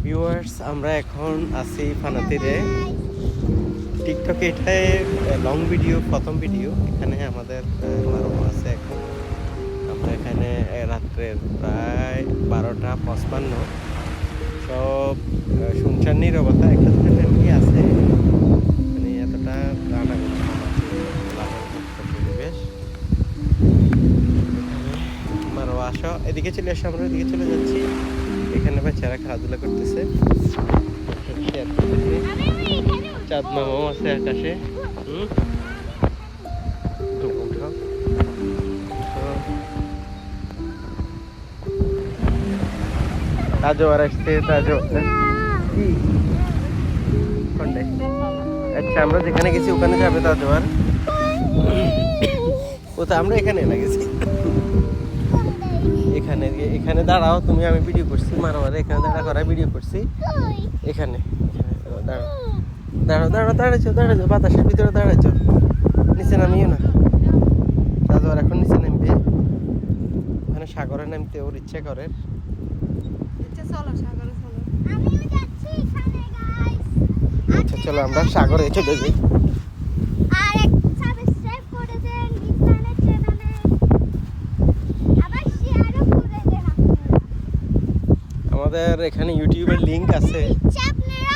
Viewers, আমরা এখন আছি ফানাতিরে। টিকটকে এটাই লং ভিডিও, প্রথম ভিডিও। এখানে আমাদের মারমা আছে। এখন আমরা এখানে রাত্রের প্রায় 12:55। সব শুনশান নীরবতা, একটা দুটো ফ্যামিলি আছে, মানে এতটা গানাগুলো পরিবেশ। মারোয়া আসো, এদিকে চলে আসো, আমরা এদিকে চলে যাচ্ছি। এখানে বাচ্চারা খেলাধুলা করতেছে, চাঁদ মামাও আছে আকাশে। তাজো আর আসছে, তাজো কি কোনটা? আচ্ছা, আমরা যেখানে গেছি ওখানে যাবে তাজো আর। ও তো আমরা এখানে না গেছি, এখানে এখানে দাঁড়াও তুমি, আমি ভিডিও করছি মারোয়ারে, এখানে দাঁড়া করা ভিডিও করছি। এখানে দাঁড়াও দাঁড়াও দাঁড়াও, দাঁড়াইছো দাঁড়াইছো, বাতাসের ভিতরে দাঁড়াইছো, নিচে নামিও না। দাদু আর এখন নিচে নামবে, ওখানে সাগরে নামতে ওর ইচ্ছে করে। আচ্ছা চলো আমরা সাগরে চলে যাই। আমাদের এখানে ইউটিউবের লিংক আছে,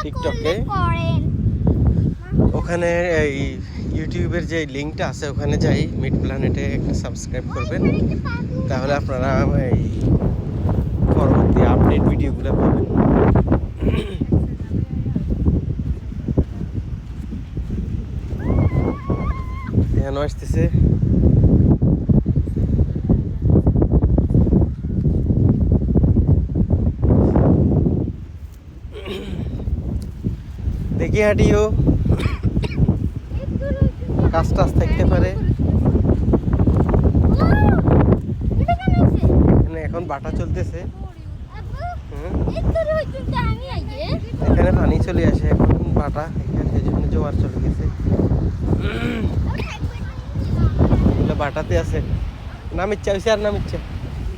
টিকটকে ওখানে এই ইউটিউবের যে লিঙ্কটা আছে ওখানে যাই, মিড প্ল্যানেটে একটা সাবস্ক্রাইব করবেন, তাহলে আপনারা এই পরবর্তী আপডেট ভিডিওগুলো পাবেন। ধ্যান আসতেছে, দেখি হাঁটিও, কাজ টাজ থাকতে পারে। এখন বাটা চলতেছে, এখানে পানি চলে আসে এখন বাটা, এখানে জন্য জোয়ার চলে গেছে, বাটাতে আছে। নাম ইচ্ছা হয়েছে আর নাম ইচ্ছা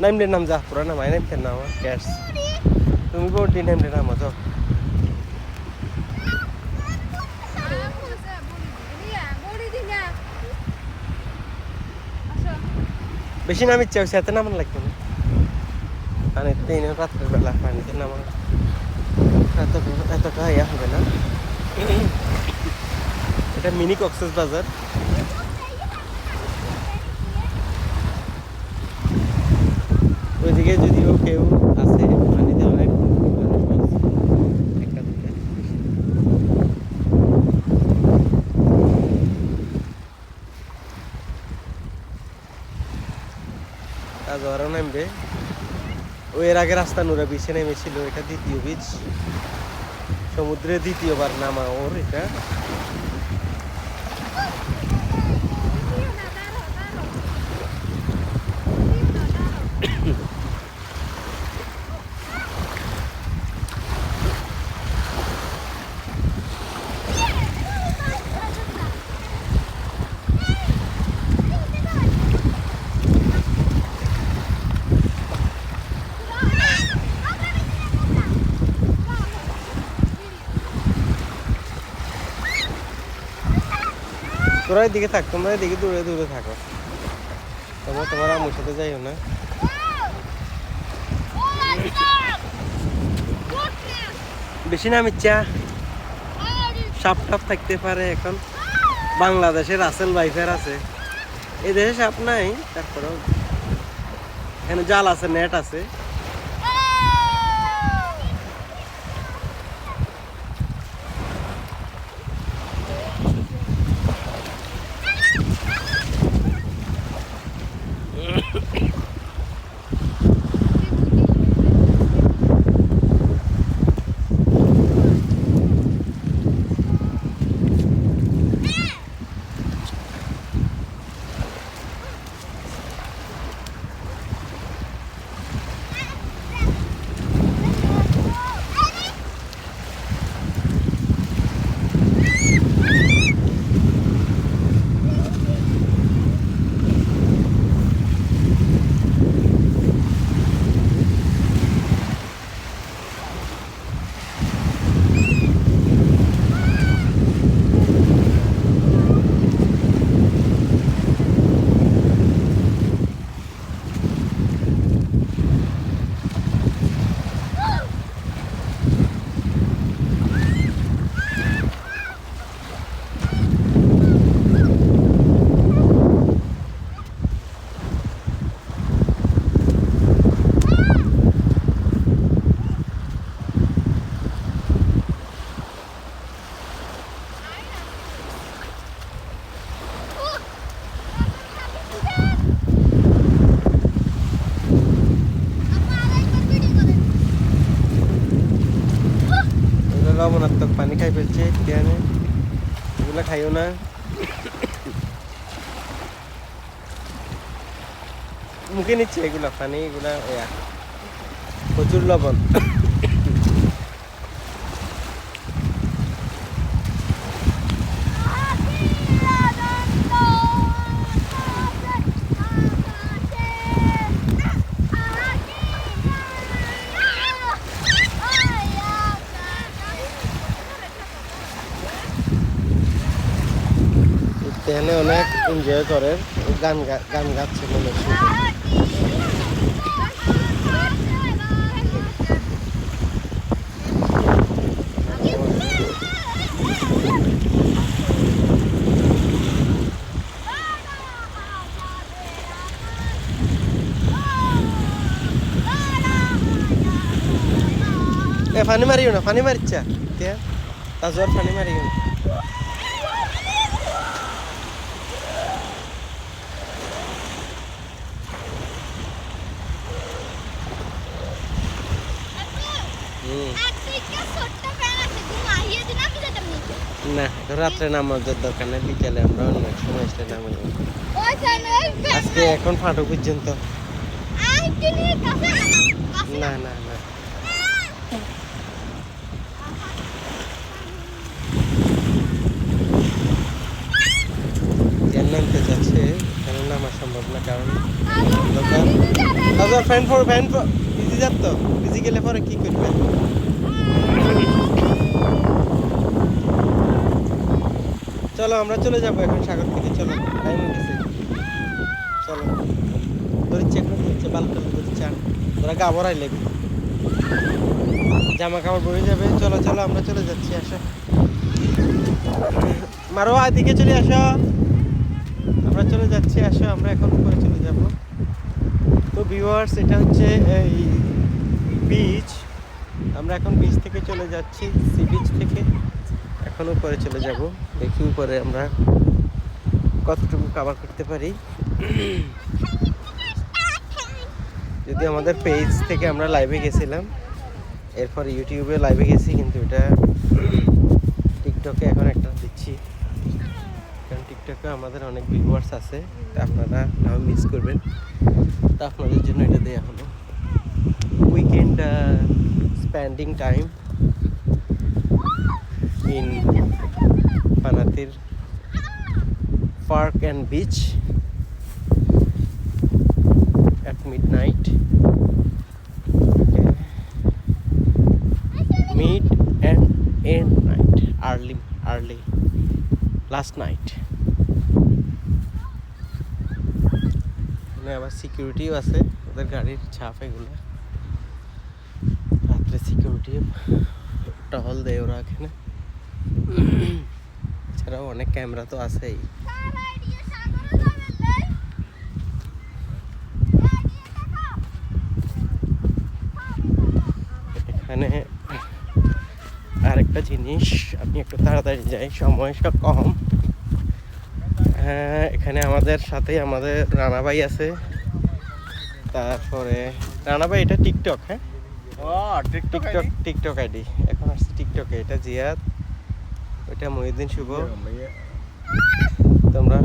নামলে নাম যা, পুরা নামাই নামতে নাম ক্যাশ, তুমি বড়ি নামলে নাম যাও। বেশি নাম ইচ্ছা হয়েছে, এত নামান লাগবে না, পানিতে রাত্রের বেলা পানিতে নামা এতটা ইয়া হবে না। এটা মিনি কক্সবাজার। ওইদিকে যদিও কেউ আছে, পানিতে অনেক আরও নামবে। ও এর আগে রাস্তা নুরা বিচে নেমেছিল, এটা দ্বিতীয় বীজ, সমুদ্রে দ্বিতীয়বার নামা ওর এটা। তোরা এদিকে থাক, তোমরা এদিকে দূরে দূরে থাকো, তোমার আমার সাথে যাইও না। বেশি নাম ইচ্ছা সাপ টাপ থাকতে পারে। এখন বাংলাদেশের রাসেল ভাইফার আছে, এই দেশে সাপ নাই, তারপরেও এখানে জাল আছে, নেট আছে। লবণাত্মক পানি খাই ফেলছে এখানে, এগুলো খাইও না। মুখে নিচ্ছে এগুলা পানি, এগুলা প্রচুর লবণ। এখানে অনেক এনজয় করে, গান গাচ্ছে মনে হচ্ছে। পানি মারিও না, পানি মারিচ্ছা তাজর, পানি মারিও না। না রাত্রে নামাজের দরকার নেই, বিকেলে আমরা অন্য সময় নামাই। আজকে এখন ফাটো পর্যন্ত না না না। নামতে যাচ্ছে, এখানে নামা সম্ভব না, কারণ ভিজি যাত, ভিজি গেলে পরে কি করবে। চলো আমরা চলে যাবো এখন সাগর থেকে, চলো টাইম হয়ে গেছে। চলো ধরিচ্ছে, এখন ধরছে, বালকাল ধরছে, তোরা গাবরাই লেগে জামা কাপড় বয়ে যাবে। চলো চলো আমরা চলে যাচ্ছি, আসো মারো, দিকে চলে আসো, আমরা চলে যাচ্ছি, আসো আমরা এখন উপরে চলে যাব। তো ভিউয়ার্স, এটা হচ্ছে এই বিচ, আমরা এখন বিচ থেকে চলে যাচ্ছি, সি বিচ থেকে এখন উপরে চলে যাব। দেখি উপরে আমরা কতটুকু কভার করতে পারি। যদি আমাদের পেজ থেকে আমরা লাইভে গেছিলাম, এরপর ইউটিউবে লাইভে গেছি, কিন্তু এটা টিকটকে এখন একটা দিচ্ছি, কারণ টিকটকে আমাদের অনেক ভিউয়ার্স আছে, তা আপনারা নাও মিস করবেন, তা আপনাদের জন্য এটা দেওয়া হলো। উইকেন্ড স্পেন্ডিং টাইম ইন পানাতির park and beach at midnight. Okay. Mid and end night, early last night. আবার সিকিউরিটিও আছে, ওদের গাড়ির ছাপ এগুলো, রাত্রে সিকিউরিটি টহল দেয় ওরা এখানে। এছাড়াও অনেক ক্যামেরা তো আছেই। এখানে আরেকটা জিনিস, আপনি একটু তাড়াতাড়ি যাই, সময় সব কম। হ্যাঁ, এখানে আমাদের সাথে আমাদের রানা ভাই আছে, তারপরে রানা ভাই এটা টিকটক, হ্যাঁ টিকটক আইডি এখন আসছে টিকটকে, এটা জিয়াদ, ওইটা মহিউদ্দিন শুভ। তোমরা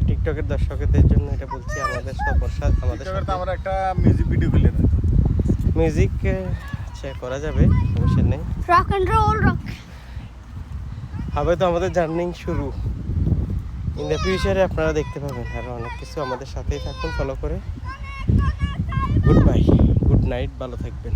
টিকটকের দর্শকদের জন্য এটা বলছি, আমাদের আমাদের সাথে আমরা একটা মিউজিক ভিডিও করলে না, মিউজিক করা যাবে, সমস্যা নেই, রক এন্ড রোল হবে তো আমাদের জার্নি শুরু। ইন দ্য ফিউচারে আপনারা দেখতে পাবেন আরো অনেক কিছু, আমাদের সাথেই থাকুন ফলো করে। গুড বাই, গুড নাইট, ভালো থাকবেন।